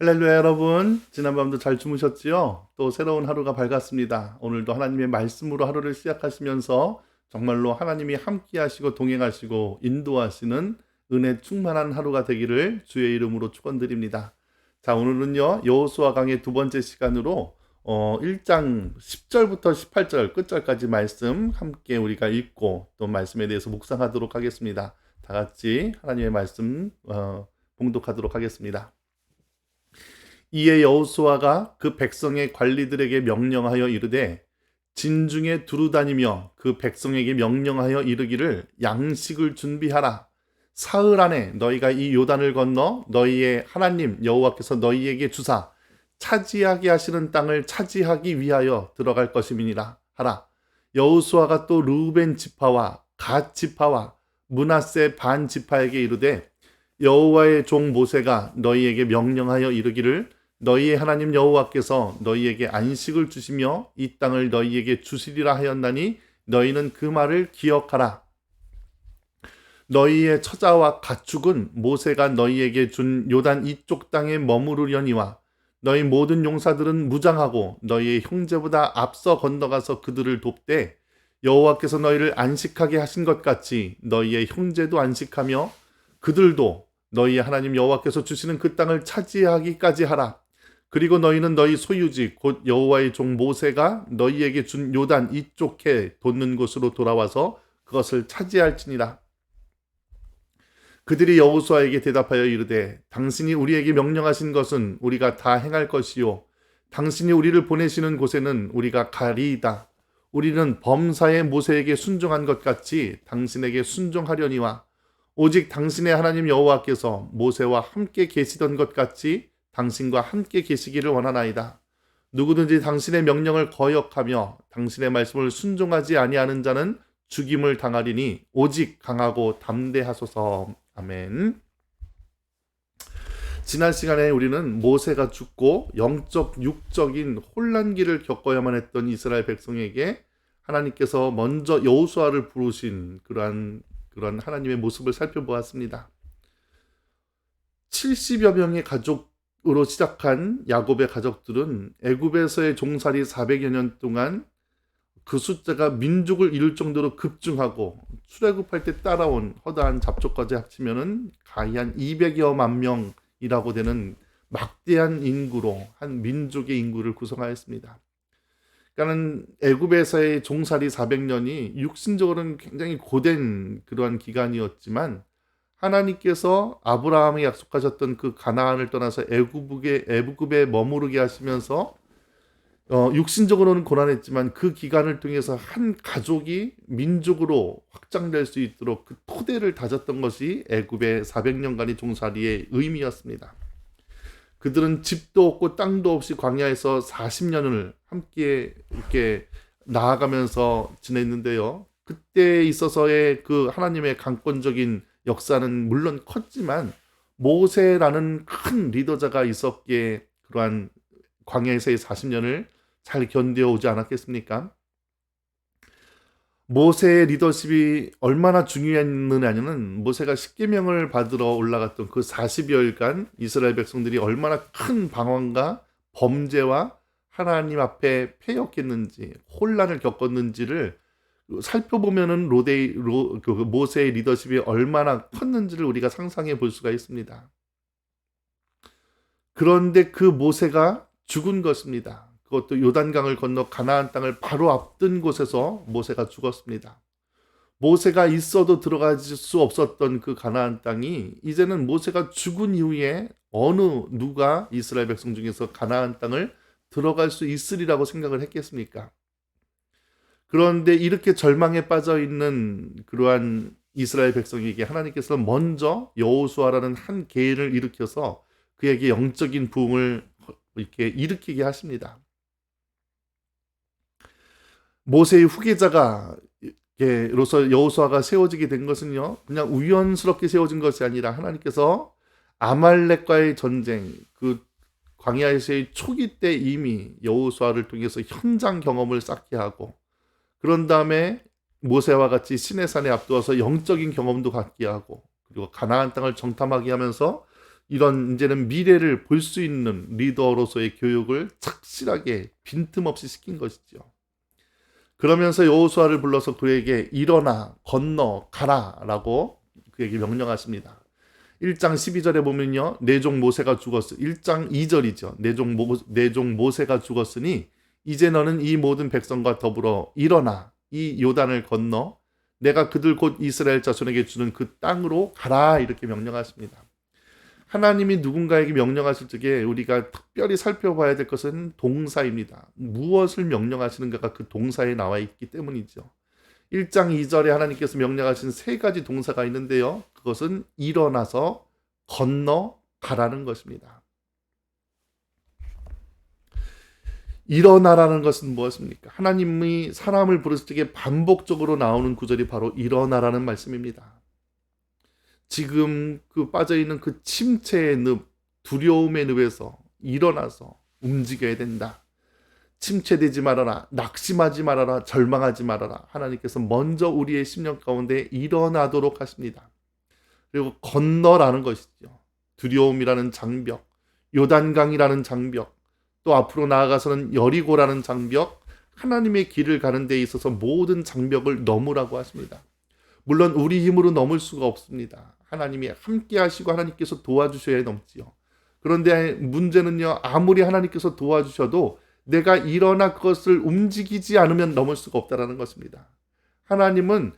할렐루야 여러분, 지난밤도 잘 주무셨지요? 또 새로운 하루가 밝았습니다. 오늘도 하나님의 말씀으로 하루를 시작하시면서 정말로 하나님이 함께 하시고 동행하시고 인도하시는 은혜 충만한 하루가 되기를 주의 이름으로 축원드립니다. 자, 오늘은요 여호수아 강의 두 번째 시간으로 1장 10절부터 18절 끝절까지 말씀 함께 우리가 읽고 또 말씀에 대해서 묵상하도록 하겠습니다. 다 같이 하나님의 말씀 봉독하도록 하겠습니다. 이에 여호수아가 그 백성의 관리들에게 명령하여 이르되 진중에 두루 다니며 그 백성에게 명령하여 이르기를 양식을 준비하라. 사흘 안에 너희가 이 요단을 건너 너희의 하나님 여호와께서 너희에게 주사 차지하게 하시는 땅을 차지하기 위하여 들어갈 것임이니라 하라. 여호수아가 또 르우벤 지파와 갓 지파와 므낫세 반 지파에게 이르되 여호와의 종 모세가 너희에게 명령하여 이르기를 너희의 하나님 여호와께서 너희에게 안식을 주시며 이 땅을 너희에게 주시리라 하였나니 너희는 그 말을 기억하라. 너희의 처자와 가축은 모세가 너희에게 준 요단 이쪽 땅에 머무르려니와 너희 모든 용사들은 무장하고 너희의 형제보다 앞서 건너가서 그들을 돕되 여호와께서 너희를 안식하게 하신 것 같이 너희의 형제도 안식하며 그들도 너희의 하나님 여호와께서 주시는 그 땅을 차지하기까지 하라. 그리고 너희는 너희 소유지 곧 여호와의 종 모세가 너희에게 준 요단 이쪽에 돋는 곳으로 돌아와서 그것을 차지할지니라. 그들이 여호수아에게 대답하여 이르되 당신이 우리에게 명령하신 것은 우리가 다 행할 것이요 당신이 우리를 보내시는 곳에는 우리가 가리이다. 우리는 범사의 모세에게 순종한 것 같이 당신에게 순종하려니와 오직 당신의 하나님 여호와께서 모세와 함께 계시던 것 같이 당신과 함께 계시기를 원하나이다. 누구든지 당신의 명령을 거역하며 당신의 말씀을 순종하지 아니하는 자는 죽임을 당하리니 오직 강하고 담대하소서. 아멘. 지난 시간에 우리는 모세가 죽고 영적 육적인 혼란기를 겪어야만 했던 이스라엘 백성에게 하나님께서 먼저 여호수아를 부르신 그러한 하나님의 모습을 살펴보았습니다. 70여 명의 가족으로 시작한 야곱의 가족들은 애굽에서의 종살이 400여 년 동안 그 숫자가 민족을 이룰 정도로 급증하고 출애굽할 때 따라온 허다한 잡초까지 합치면은 가히 한 200여만 명이라고 되는 막대한 인구로 한 민족의 인구를 구성하였습니다. 그러니까는 애굽에서의 종살이 400년이 육신적으로는 굉장히 고된 그러한 기간이었지만 하나님께서 아브라함에 약속하셨던 그 가나안을 떠나서 애굽에 머무르게 하시면서 육신적으로는 고난했지만 그 기간을 통해서 한 가족이 민족으로 확장될 수 있도록 그 토대를 다졌던 것이 애굽의 400년간의 종살이의 의미였습니다. 그들은 집도 없고 땅도 없이 광야에서 40년을 함께 이렇게 나아가면서 지냈는데요. 그때 있어서의 그 하나님의 강권적인 역사는 물론 컸지만 모세라는 큰 리더자가 있었기에 그러한 광야에서의 40년을 잘 견뎌오지 않았겠습니까? 모세의 리더십이 얼마나 중요했느냐는 모세가 십계명을 받으러 올라갔던 그 40여일간 이스라엘 백성들이 얼마나 큰 방황과 범죄와 하나님 앞에 패역했는지 혼란을 겪었는지를 살펴보면은 모세의 리더십이 얼마나 컸는지를 우리가 상상해 볼 수가 있습니다. 그런데 그 모세가 죽은 것입니다. 그것도 요단강을 건너 가나안 땅을 바로 앞둔 곳에서 모세가 죽었습니다. 모세가 있어도 들어갈 수 없었던 그 가나안 땅이 이제는 모세가 죽은 이후에 어느 누가 이스라엘 백성 중에서 가나안 땅을 들어갈 수 있으리라고 생각을 했겠습니까? 그런데 이렇게 절망에 빠져 있는 그러한 이스라엘 백성에게 하나님께서 먼저 여호수아라는 한 개인을 일으켜서 그에게 영적인 부흥을 이렇게 일으키게 하십니다. 모세의 후계자가 로서 여호수아가 세워지게 된 것은요, 그냥 우연스럽게 세워진 것이 아니라 하나님께서 아말렉과의 전쟁, 그 광야에서의 초기 때 이미 여호수아를 통해서 현장 경험을 쌓게 하고 그런 다음에 모세와 같이 시내산에 앞두어서 영적인 경험도 갖게 하고 그리고 가나안 땅을 정탐하게 하면서 이런 이제는 미래를 볼 수 있는 리더로서의 교육을 착실하게 빈틈없이 시킨 것이죠. 그러면서 여호수아를 불러서 그에게 일어나 건너 가라라고 그에게 명령하십니다. 1장 12절에 보면요. 내 종 모세가 죽었으 1장 2절이죠. 내 종 모세가 죽었으니 이제 너는 이 모든 백성과 더불어 일어나 이 요단을 건너 내가 그들 곧 이스라엘 자손에게 주는 그 땅으로 가라 이렇게 명령하십니다. 하나님이 누군가에게 명령하실 적에 우리가 특별히 살펴봐야 될 것은 동사입니다. 무엇을 명령하시는가가 그 동사에 나와 있기 때문이죠. 1장 2절에 하나님께서 명령하신 세 가지 동사가 있는데요. 그것은 일어나서 건너 가라는 것입니다. 일어나라는 것은 무엇입니까? 하나님이 사람을 부르실 적에 반복적으로 나오는 구절이 바로 일어나라는 말씀입니다. 지금 그 빠져있는 그 침체의 늪, 두려움의 늪에서 일어나서 움직여야 된다. 침체되지 말아라, 낙심하지 말아라, 절망하지 말아라. 하나님께서 먼저 우리의 심령 가운데 일어나도록 하십니다. 그리고 건너라는 것이죠. 두려움이라는 장벽, 요단강이라는 장벽, 또 앞으로 나아가서는 여리고라는 장벽, 하나님의 길을 가는 데 있어서 모든 장벽을 넘으라고 하십니다. 물론 우리 힘으로 넘을 수가 없습니다. 하나님이 함께 하시고 하나님께서 도와주셔야 넘지요. 그런데 문제는요, 아무리 하나님께서 도와주셔도 내가 일어나 그것을 움직이지 않으면 넘을 수가 없다는 것입니다. 하나님은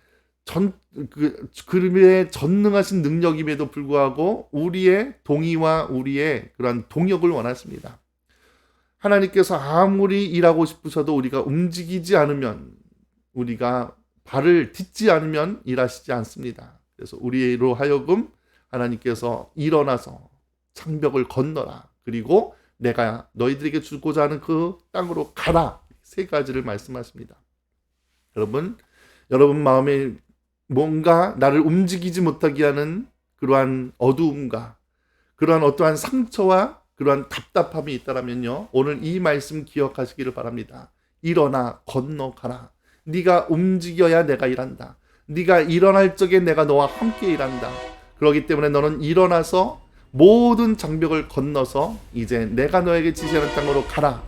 그의 전능하신 능력임에도 불구하고 우리의 동의와 우리의 그러한 동역을 원하십니다. 하나님께서 아무리 일하고 싶으셔도 우리가 움직이지 않으면, 우리가 발을 딛지 않으면 일하시지 않습니다. 그래서 우리로 하여금 하나님께서 일어나서 장벽을 건너라. 그리고 내가 너희들에게 주고자 하는 그 땅으로 가라. 세 가지를 말씀하십니다. 여러분 마음에 뭔가 나를 움직이지 못하게 하는 그러한 어두움과 그러한 어떠한 상처와 그러한 답답함이 있다면요, 오늘 이 말씀 기억하시기를 바랍니다. 일어나 건너가라. 네가 움직여야 내가 일한다. 네가 일어날 적에 내가 너와 함께 일한다. 그렇기 때문에 너는 일어나서 모든 장벽을 건너서 이제 내가 너에게 지시하는 땅으로 가라.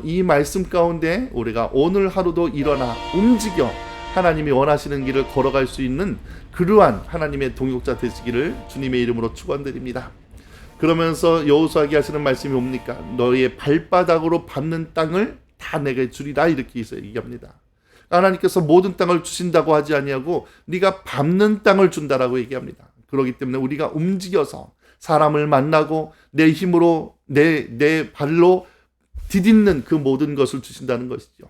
이 말씀 가운데 우리가 오늘 하루도 일어나 움직여 하나님이 원하시는 길을 걸어갈 수 있는 그러한 하나님의 동역자 되시기를 주님의 이름으로 축원드립니다. 그러면서 여호수아에게 하시는 말씀이 뭡니까? 너의 발바닥으로 밟는 땅을 다 내게 주리라 이렇게 얘기합니다. 하나님께서 모든 땅을 주신다고 하지 아니하고 네가 밟는 땅을 준다라고 얘기합니다. 그렇기 때문에 우리가 움직여서 사람을 만나고 내 힘으로 내 발로 디딛는 그 모든 것을 주신다는 것이죠.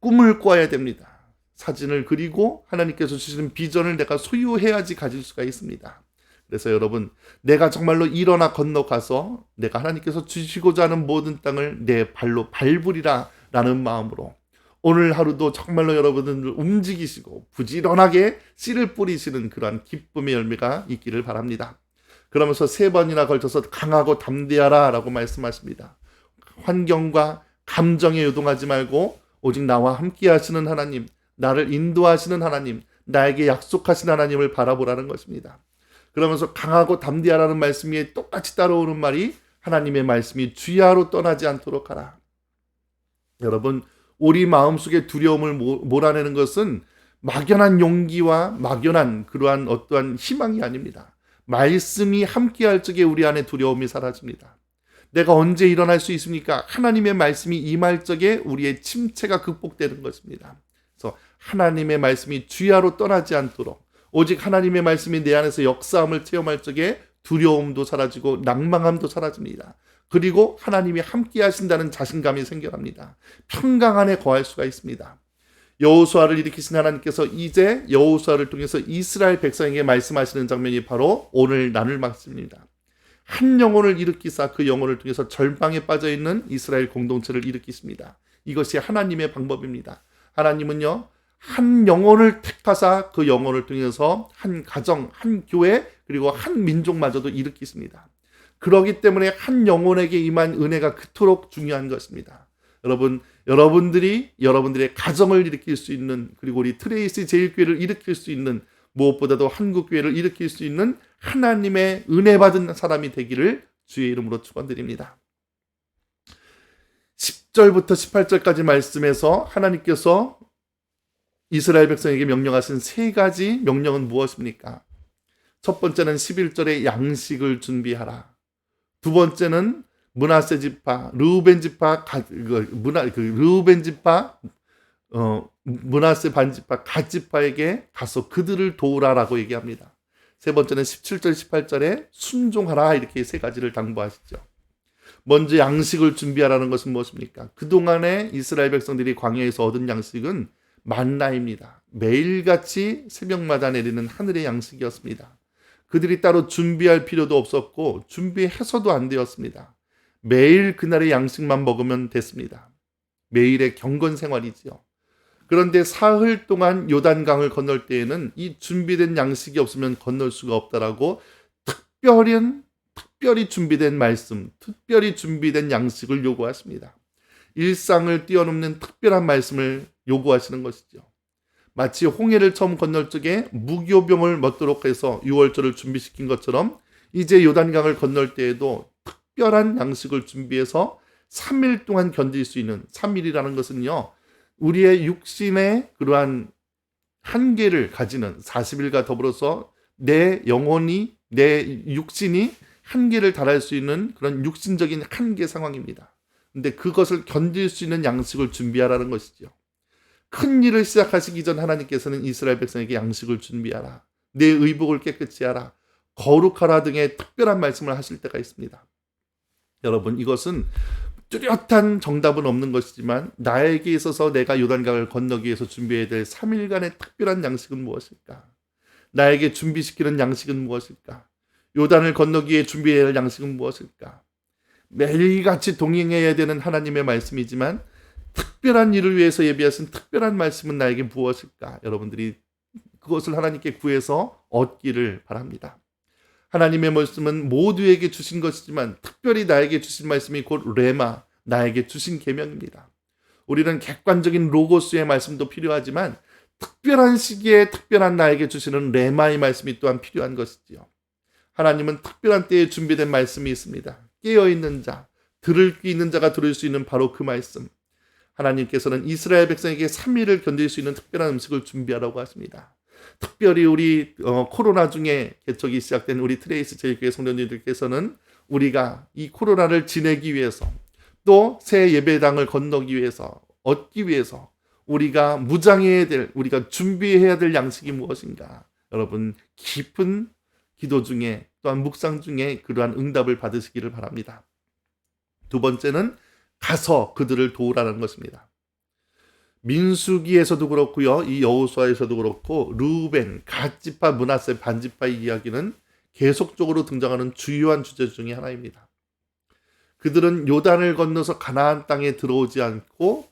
꿈을 꿔야 됩니다. 사진을 그리고 하나님께서 주시는 비전을 내가 소유해야지 가질 수가 있습니다. 그래서 여러분, 내가 정말로 일어나 건너가서 내가 하나님께서 주시고자 하는 모든 땅을 내 발로 밟으리라 라는 마음으로 오늘 하루도 정말로 여러분들 움직이시고 부지런하게 씨를 뿌리시는 그러한 기쁨의 열매가 있기를 바랍니다. 그러면서 3번이나 걸쳐서 강하고 담대하라 라고 말씀하십니다. 환경과 감정에 요동하지 말고 오직 나와 함께 하시는 하나님, 나를 인도하시는 하나님, 나에게 약속하신 하나님을 바라보라는 것입니다. 그러면서 강하고 담대하라는 말씀이 똑같이 따라오는 말이 하나님의 말씀이 주야로 떠나지 않도록 하라. 여러분, 우리 마음속에 두려움을 몰아내는 것은 막연한 용기와 막연한 그러한 어떠한 희망이 아닙니다. 말씀이 함께할 적에 우리 안에 두려움이 사라집니다. 내가 언제 일어날 수 있습니까? 하나님의 말씀이 임할 적에 우리의 침체가 극복되는 것입니다. 그래서 하나님의 말씀이 주야로 떠나지 않도록 오직 하나님의 말씀이 내 안에서 역사함을 체험할 적에 두려움도 사라지고 낭망함도 사라집니다. 그리고 하나님이 함께 하신다는 자신감이 생겨납니다. 평강 안에 거할 수가 있습니다. 여호수아를 일으키신 하나님께서 이제 여호수아를 통해서 이스라엘 백성에게 말씀하시는 장면이 바로 오늘 나눌 말씀입니다. 한 영혼을 일으키사 그 영혼을 통해서 절망에 빠져있는 이스라엘 공동체를 일으키십니다. 이것이 하나님의 방법입니다. 하나님은요, 한 영혼을 택하사 그 영혼을 통해서 한 가정, 한 교회, 그리고 한 민족마저도 일으키십니다. 그렇기 때문에 한 영혼에게 임한 은혜가 그토록 중요한 것입니다. 여러분들이 여러분들의 가정을 일으킬 수 있는, 그리고 우리 트레이스 제일교회를 일으킬 수 있는 무엇보다도 한국 교회를 일으킬 수 있는 하나님의 은혜 받은 사람이 되기를 주의 이름으로 축원드립니다. 10절부터 18절까지 말씀에서 하나님께서 이스라엘 백성에게 명령하신 세 가지 명령은 무엇입니까? 첫 번째는 11절에 양식을 준비하라. 두 번째는 므낫세 지파, 르우벤 지파, 르우벤 지파, 므낫세 반지파, 갓지파에게 가서 그들을 도우라라고 얘기합니다. 세 번째는 17절, 18절에 순종하라 이렇게 세 가지를 당부하시죠. 먼저 양식을 준비하라는 것은 무엇입니까? 그동안에 이스라엘 백성들이 광야에서 얻은 양식은 만나입니다. 매일같이 새벽마다 내리는 하늘의 양식이었습니다. 그들이 따로 준비할 필요도 없었고 준비해서도 안 되었습니다. 매일 그날의 양식만 먹으면 됐습니다. 매일의 경건 생활이지요. 그런데 사흘 동안 요단강을 건널 때에는 이 준비된 양식이 없으면 건널 수가 없다라고 특별히 준비된 말씀, 특별히 준비된 양식을 요구하십니다. 일상을 뛰어넘는 특별한 말씀을 요구하시는 것이죠. 마치 홍해를 처음 건널 적에 무교병을 먹도록 해서 유월절을 준비시킨 것처럼 이제 요단강을 건널 때에도 특별한 양식을 준비해서 3일 동안 견딜 수 있는, 3일이라는 것은요, 우리의 육신의 그러한 한계를 가지는 40일과 더불어서 내 영혼이, 내 육신이 한계를 달할 수 있는 그런 육신적인 한계 상황입니다. 근데 그것을 견딜 수 있는 양식을 준비하라는 것이죠. 큰 일을 시작하시기 전 하나님께서는 이스라엘 백성에게 양식을 준비하라, 내 의복을 깨끗이 하라, 거룩하라 등의 특별한 말씀을 하실 때가 있습니다. 여러분, 이것은 뚜렷한 정답은 없는 것이지만 나에게 있어서 내가 요단강을 건너기 위해서 준비해야 될 3일간의 특별한 양식은 무엇일까? 나에게 준비시키는 양식은 무엇일까? 요단을 건너기 위해 준비해야 할 양식은 무엇일까? 매일같이 동행해야 되는 하나님의 말씀이지만 특별한 일을 위해서 예비하신 특별한 말씀은 나에게 무엇일까? 여러분들이 그것을 하나님께 구해서 얻기를 바랍니다. 하나님의 말씀은 모두에게 주신 것이지만 특별히 나에게 주신 말씀이 곧 레마, 나에게 주신 계명입니다. 우리는 객관적인 로고스의 말씀도 필요하지만 특별한 시기에 특별한 나에게 주시는 레마의 말씀이 또한 필요한 것이지요. 하나님은 특별한 때에 준비된 말씀이 있습니다. 깨어있는 자, 들을 귀 있는 자가 들을 수 있는 바로 그 말씀. 하나님께서는 이스라엘 백성에게 3일을 견딜 수 있는 특별한 음식을 준비하라고 하십니다. 특별히 우리 코로나 중에 개척이 시작된 우리 트레이스 제일교회 성도님들께서는 우리가 이 코로나를 지내기 위해서 또 새 예배당을 건너기 위해서 얻기 위해서 우리가 무장해야 될, 우리가 준비해야 될 양식이 무엇인가? 여러분, 깊은 기도 중에 또한 묵상 중에 그러한 응답을 받으시기를 바랍니다. 두 번째는 가서 그들을 도우라는 것입니다. 민수기에서도 그렇고요, 이 여호수아에서도 그렇고 르우벤, 갓지파, 므낫세, 반지파의 이야기는 계속적으로 등장하는 주요한 주제 중에 하나입니다. 그들은 요단을 건너서 가나안 땅에 들어오지 않고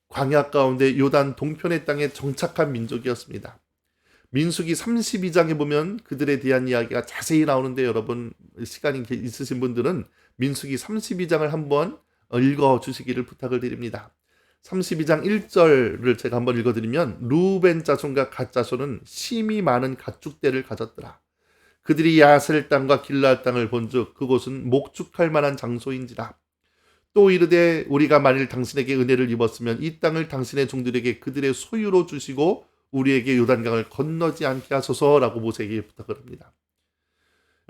광야 가운데 요단 동편의 땅에 정착한 민족이었습니다. 민수기 32장에 보면 그들에 대한 이야기가 자세히 나오는데 여러분 시간이 있으신 분들은 민수기 32장을 한번 읽어주시기를 부탁을 드립니다. 32장 1절을 제가 한번 읽어드리면 르우벤 자손과 갓 자손은 심히 많은 가축대를 가졌더라. 그들이 야셀 땅과 길르앗 땅을 본즉 그곳은 목축할 만한 장소인지라. 또 이르되 우리가 만일 당신에게 은혜를 입었으면 이 땅을 당신의 종들에게 그들의 소유로 주시고 우리에게 요단강을 건너지 않게 하소서라고 모세에게 부탁을 합니다.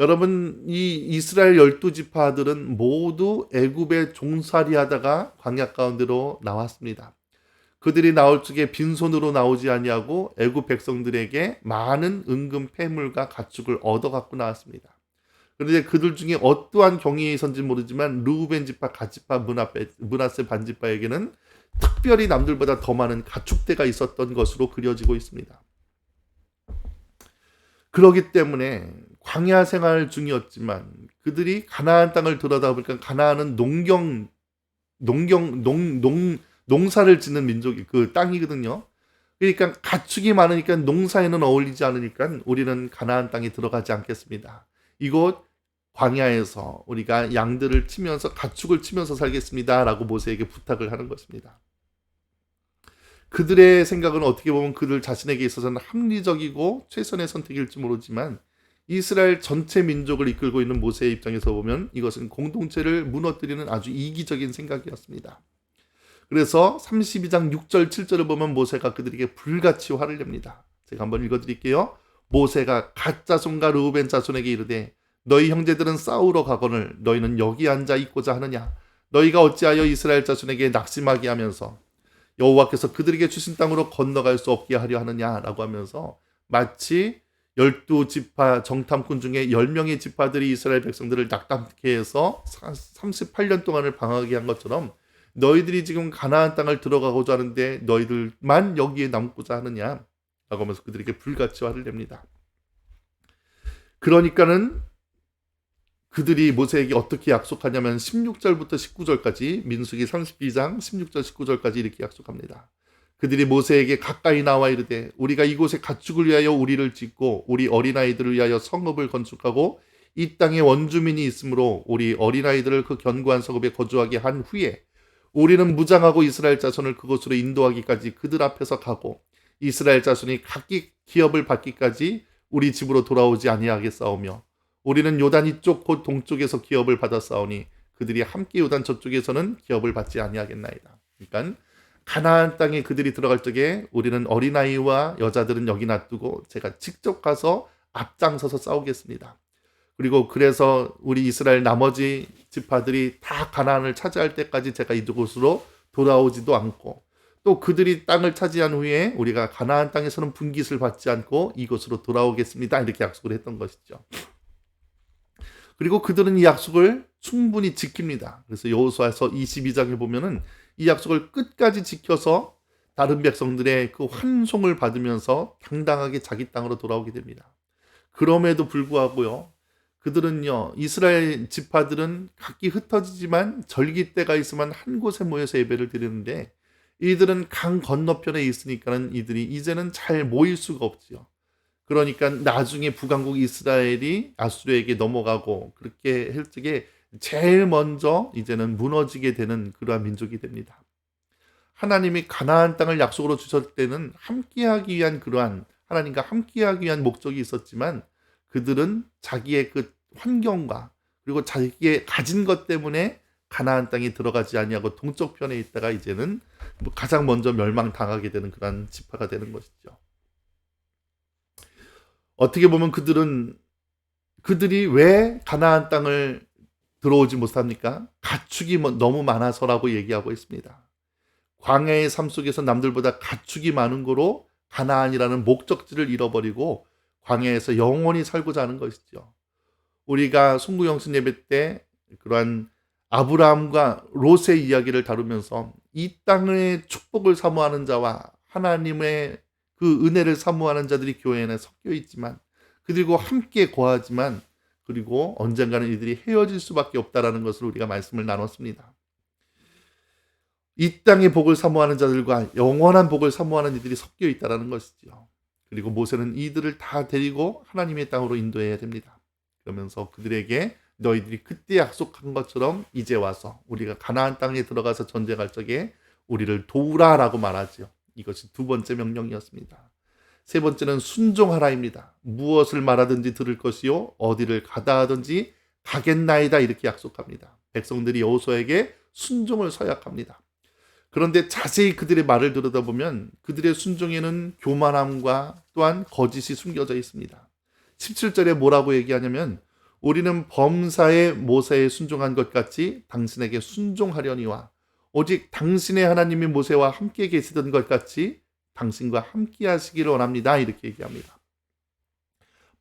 여러분, 이 이스라엘 12지파들은 모두 애굽에 종살이하다가 광야 가운데로 나왔습니다. 그들이 나올 적에 빈손으로 나오지 아니하고 애굽 백성들에게 많은 은금 폐물과 가축을 얻어 갖고 나왔습니다. 그런데 그들 중에 어떠한 경위에 있었는지 모르지만 르우벤 지파, 갓지파, 므낫세 반지파에게는 특별히 남들보다 더 많은 가축대가 있었던 것으로 그려지고 있습니다. 그렇기 때문에 광야 생활 중이었지만 그들이 가나안 땅을 들여다보니까 가나안은 농사를 짓는 민족이 그 땅이거든요. 그러니까 가축이 많으니까 농사에는 어울리지 않으니까 우리는 가나안 땅에 들어가지 않겠습니다. 이곳 광야에서 우리가 양들을 치면서 가축을 치면서 살겠습니다라고 모세에게 부탁을 하는 것입니다. 그들의 생각은 어떻게 보면 그들 자신에게 있어서는 합리적이고 최선의 선택일지 모르지만 이스라엘 전체 민족을 이끌고 있는 모세의 입장에서 보면 이것은 공동체를 무너뜨리는 아주 이기적인 생각이었습니다. 그래서 32장 6절 7절을 보면 모세가 그들에게 불같이 화를 냅니다. 제가 한번 읽어드릴게요. 모세가 갓 자손과 르우벤 자손에게 이르되 너희 형제들은 싸우러 가거늘 너희는 여기 앉아 있고자 하느냐. 너희가 어찌하여 이스라엘 자손에게 낙심하게 하면서 여호와께서 그들에게 주신 땅으로 건너갈 수 없게 하려 하느냐라고 하면서 마치 12지파 정탐꾼 중에 10명의 지파들이 이스라엘 백성들을 낙담케 해서 38년 동안을 방황하게 한 것처럼 너희들이 지금 가나안 땅을 들어가고자 하는데 너희들만 여기에 남고자 하느냐 라고 하면서 그들에게 불같이 화를 냅니다. 그러니까는 그들이 모세에게 어떻게 약속하냐면 16절부터 19절까지 민수기 32장 16절 19절까지 이렇게 약속합니다. 그들이 모세에게 가까이 나와 이르되 우리가 이곳에 가축을 위하여 우리를 짓고 우리 어린아이들을 위하여 성읍을 건축하고 이 땅에 원주민이 있으므로 우리 어린아이들을 그 견고한 성읍에 거주하게 한 후에 우리는 무장하고 이스라엘 자손을 그곳으로 인도하기까지 그들 앞에서 가고 이스라엘 자손이 각기 기업을 받기까지 우리 집으로 돌아오지 아니하겠사오며 우리는 요단 이쪽 곧 동쪽에서 기업을 받았사오니 그들이 함께 요단 저쪽에서는 기업을 받지 아니하겠나이다. 그러니까 가나안 땅에 그들이 들어갈 적에 우리는 어린아이와 여자들은 여기 놔두고 제가 직접 가서 앞장서서 싸우겠습니다. 그리고 그래서 우리 이스라엘 나머지 지파들이 다 가나안을 차지할 때까지 제가 이곳으로 돌아오지도 않고 또 그들이 땅을 차지한 후에 우리가 가나안 땅에서는 분깃을 받지 않고 이곳으로 돌아오겠습니다. 이렇게 약속을 했던 것이죠. 그리고 그들은 이 약속을 충분히 지킵니다. 그래서 여호수아서 22장에 보면은 이 약속을 끝까지 지켜서 다른 백성들의 그 환송을 받으면서 당당하게 자기 땅으로 돌아오게 됩니다. 그럼에도 불구하고요. 그들은요. 이스라엘 지파들은 각기 흩어지지만 절기 때가 있으면 한 곳에 모여서 예배를 드리는데 이들은 강 건너편에 있으니까는 이들이 이제는 잘 모일 수가 없지요. 그러니까 나중에 북왕국 이스라엘이 아수르에게 넘어가고 그렇게 할 적에 제일 먼저 이제는 무너지게 되는 그러한 민족이 됩니다. 하나님이 가나안 땅을 약속으로 주셨을 때는 함께하기 위한 그러한 하나님과 함께하기 위한 목적이 있었지만 그들은 자기의 그 환경과 그리고 자기의 가진 것 때문에 가나안 땅에 들어가지 아니하고 동쪽 편에 있다가 이제는 가장 먼저 멸망당하게 되는 그러한 지파가 되는 것이죠. 어떻게 보면 그들이 왜 가나안 땅을 들어오지 못합니까? 가축이 너무 많아서라고 얘기하고 있습니다. 광야의 삶 속에서 남들보다 가축이 많은 거로 가나안이라는 목적지를 잃어버리고 광야에서 영원히 살고자 하는 것이죠. 우리가 송구영신 예배 때 그러한 아브라함과 롯의 이야기를 다루면서 이 땅의 축복을 사모하는 자와 하나님의 그 은혜를 사모하는 자들이 교회 안에 섞여 있지만 그들과 함께 거하지만 그리고 언젠가는 이들이 헤어질 수밖에 없다라는 것을 우리가 말씀을 나눴습니다. 이 땅의 복을 사모하는 자들과 영원한 복을 사모하는 이들이 섞여 있다라는 것이죠. 그리고 모세는 이들을 다 데리고 하나님의 땅으로 인도해야 됩니다. 그러면서 그들에게 너희들이 그때 약속한 것처럼 이제 와서 우리가 가나안 땅에 들어가서 전쟁할 적에 우리를 도우라라고 말하죠. 이것이 두 번째 명령이었습니다. 세 번째는 순종하라입니다. 무엇을 말하든지 들을 것이요 어디를 가다 하든지 가겠나이다 이렇게 약속합니다. 백성들이 여호수아에게 순종을 서약합니다. 그런데 자세히 그들의 말을 들여다보면 그들의 순종에는 교만함과 또한 거짓이 숨겨져 있습니다. 17절에 뭐라고 얘기하냐면 우리는 범사에 모세에 순종한 것 같이 당신에게 순종하려니와 오직 당신의 하나님이 모세와 함께 계시던 것 같이 당신과 함께 하시기를 원합니다. 이렇게 얘기합니다.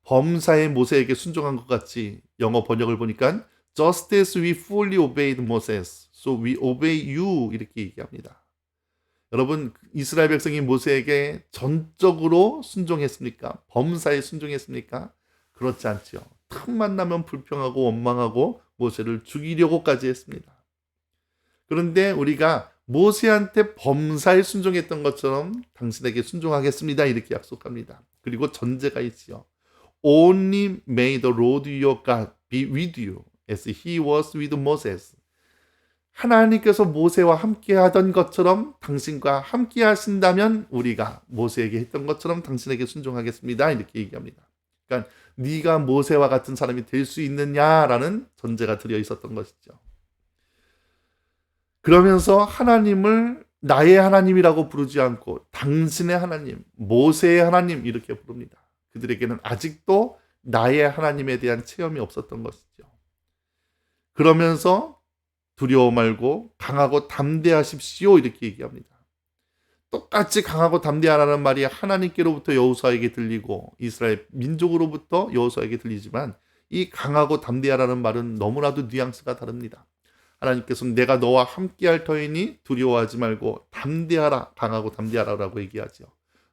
범사에 모세에게 순종한 것 같이 영어 번역을 보니까 Just as we fully obeyed Moses, so we obey you 이렇게 얘기합니다. 여러분 이스라엘 백성이 모세에게 전적으로 순종했습니까? 범사에 순종했습니까? 그렇지 않죠. 틈만 나면 불평하고 원망하고 모세를 죽이려고까지 했습니다. 그런데 우리가 모세한테 범사에 순종했던 것처럼 당신에게 순종하겠습니다. 이렇게 약속합니다. 그리고 전제가 있지요. Only may the Lord your God be with you as he was with Moses. 하나님께서 모세와 함께 하던 것처럼 당신과 함께 하신다면 우리가 모세에게 했던 것처럼 당신에게 순종하겠습니다. 이렇게 얘기합니다. 그러니까 네가 모세와 같은 사람이 될 수 있느냐라는 전제가 들어 있었던 것이죠. 그러면서 하나님을 나의 하나님이라고 부르지 않고 당신의 하나님, 모세의 하나님 이렇게 부릅니다. 그들에게는 아직도 나의 하나님에 대한 체험이 없었던 것이죠. 그러면서 두려워 말고 강하고 담대하십시오 이렇게 얘기합니다. 똑같이 강하고 담대하라는 말이 하나님께로부터 여호수아에게 들리고 이스라엘 민족으로부터 여호수아에게 들리지만 이 강하고 담대하라는 말은 너무나도 뉘앙스가 다릅니다. 하나님께서는 내가 너와 함께할 터이니 두려워하지 말고 담대하라, 강하고 담대하라라고 얘기하죠.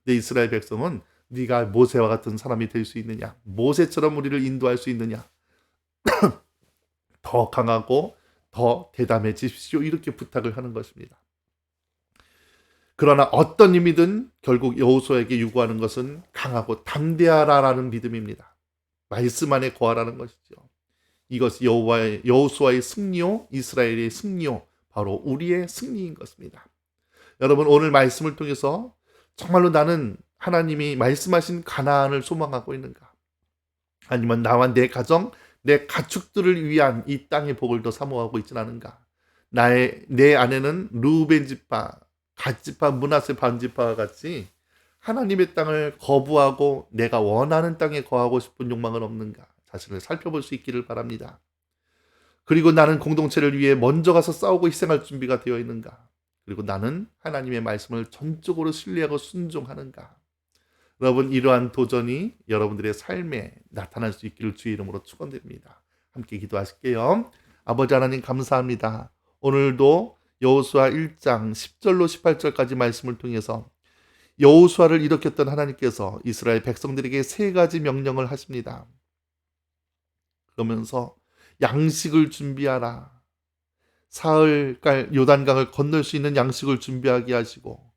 근데 이스라엘 백성은 네가 모세와 같은 사람이 될 수 있느냐, 모세처럼 우리를 인도할 수 있느냐, 더 강하고 더 대담해지십시오 이렇게 부탁을 하는 것입니다. 그러나 어떤 의미든 결국 여호수아에게 요구하는 것은 강하고 담대하라라는 믿음입니다. 말씀 안에 거하라는 것이죠. 이것이 여호수아의 승리요, 이스라엘의 승리요, 바로 우리의 승리인 것입니다. 여러분 오늘 말씀을 통해서 정말로 나는 하나님이 말씀하신 가나안을 소망하고 있는가? 아니면 나와 내 가정, 내 가축들을 위한 이 땅의 복을 더 사모하고 있지는 않은가? 내 안에는 르우벤 지파, 갓 지파, 므낫세 반 지파와 같이 하나님의 땅을 거부하고 내가 원하는 땅에 거하고 싶은 욕망은 없는가? 자신을 살펴볼 수 있기를 바랍니다. 그리고 나는 공동체를 위해 먼저 가서 싸우고 희생할 준비가 되어 있는가? 그리고 나는 하나님의 말씀을 전적으로 신뢰하고 순종하는가? 여러분 이러한 도전이 여러분들의 삶에 나타날 수 있기를 주의 이름으로 축원드립니다. 함께 기도하실게요. 아버지 하나님 감사합니다. 오늘도 여호수아 1장 10절로 18절까지 말씀을 통해서 여호수아를 일으켰던 하나님께서 이스라엘 백성들에게 세 가지 명령을 하십니다. 그러면서 양식을 준비하라. 사흘갈 요단강을 건널 수 있는 양식을 준비하게 하시고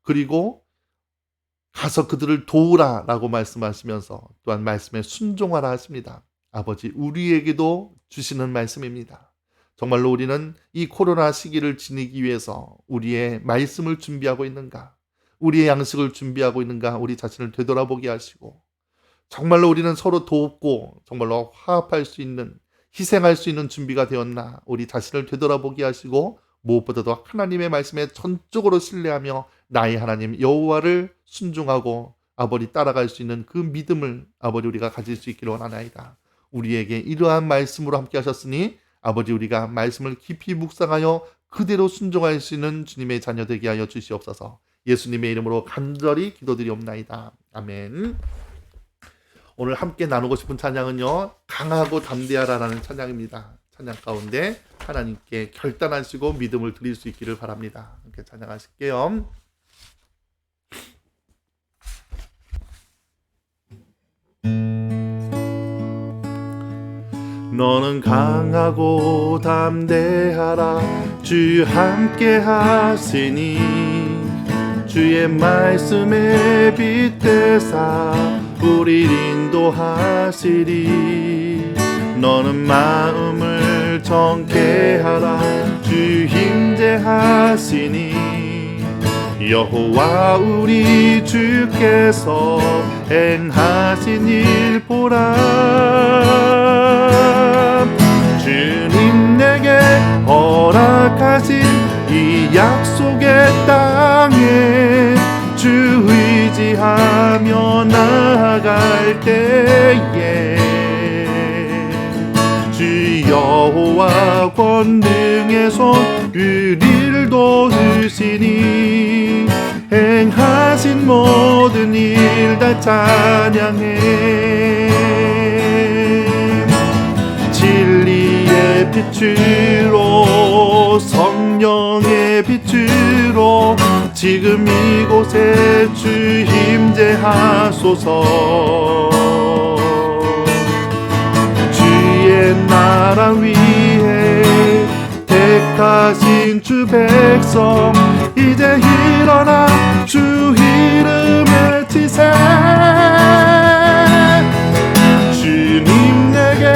그리고 가서 그들을 도우라 라고 말씀하시면서 또한 말씀에 순종하라 하십니다. 아버지 우리에게도 주시는 말씀입니다. 정말로 우리는 이 코로나 시기를 지내기 위해서 우리의 말씀을 준비하고 있는가? 우리의 양식을 준비하고 있는가? 우리 자신을 되돌아보게 하시고 정말로 우리는 서로 돕고 정말로 화합할 수 있는 희생할 수 있는 준비가 되었나? 우리 자신을 되돌아보게 하시고 무엇보다도 하나님의 말씀에 전적으로 신뢰하며 나의 하나님 여호와를 순종하고 아버지 따라갈 수 있는 그 믿음을 아버지 우리가 가질 수 있기를 원하나이다. 우리에게 이러한 말씀으로 함께 하셨으니 아버지 우리가 말씀을 깊이 묵상하여 그대로 순종할 수 있는 주님의 자녀 되게 하여 주시옵소서. 예수님의 이름으로 간절히 기도드리옵나이다. 아멘. 오늘 함께 나누고 싶은 찬양은요 강하고 담대하라라는 찬양입니다. 찬양 가운데 하나님께 결단하시고 믿음을 드릴 수 있기를 바랍니다. 이렇게 찬양하실게요. 너는 강하고 담대하라 주 함께 하시니 주의 말씀에 빗대사 우리 인도하시리 너는 마음을 정케 하라 주 힘제하시니 여호와 우리 주께서 행하신 일 보라 주님 내게 허락하신 이 약속의 땅에 주 의지하며 나아갈 때에 주 여호와 권능의 손 우리를 도우시니 행하신 모든 일 다 찬양해 진리의 빛으로 성령의 빛으로 지금 이곳에 주 임재하소서 주의 나라 위에 택하신 주 백성 이제 일어나 주 이름 외치세 주님 내게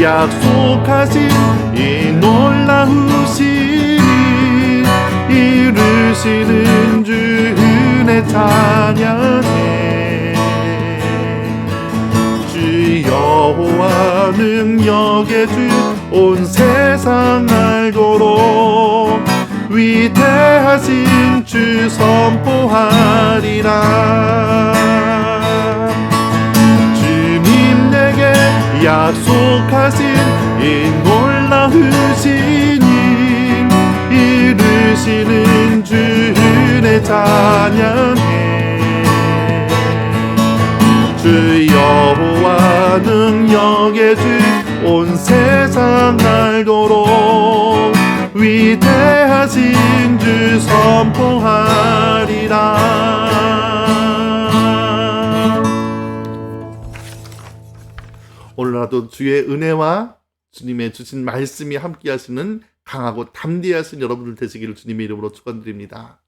약속하신 이 놀라우신 이루시는 주 은혜 찬양해. 주 여호와 능력의 주 온 세상 알도록 위대하신 주 선포하리라. 주님 내게 약속하신 이 놀라우신 일 이루시는 주 은혜 찬양해. 주 여호와 능력의 주 온 세상 알도록 위대하신 주 선포하리라. 오늘날도 주의 은혜와 주님의 주신 말씀이 함께 하시는 강하고 담대하신 여러분들 되시기를 주님의 이름으로 축원드립니다.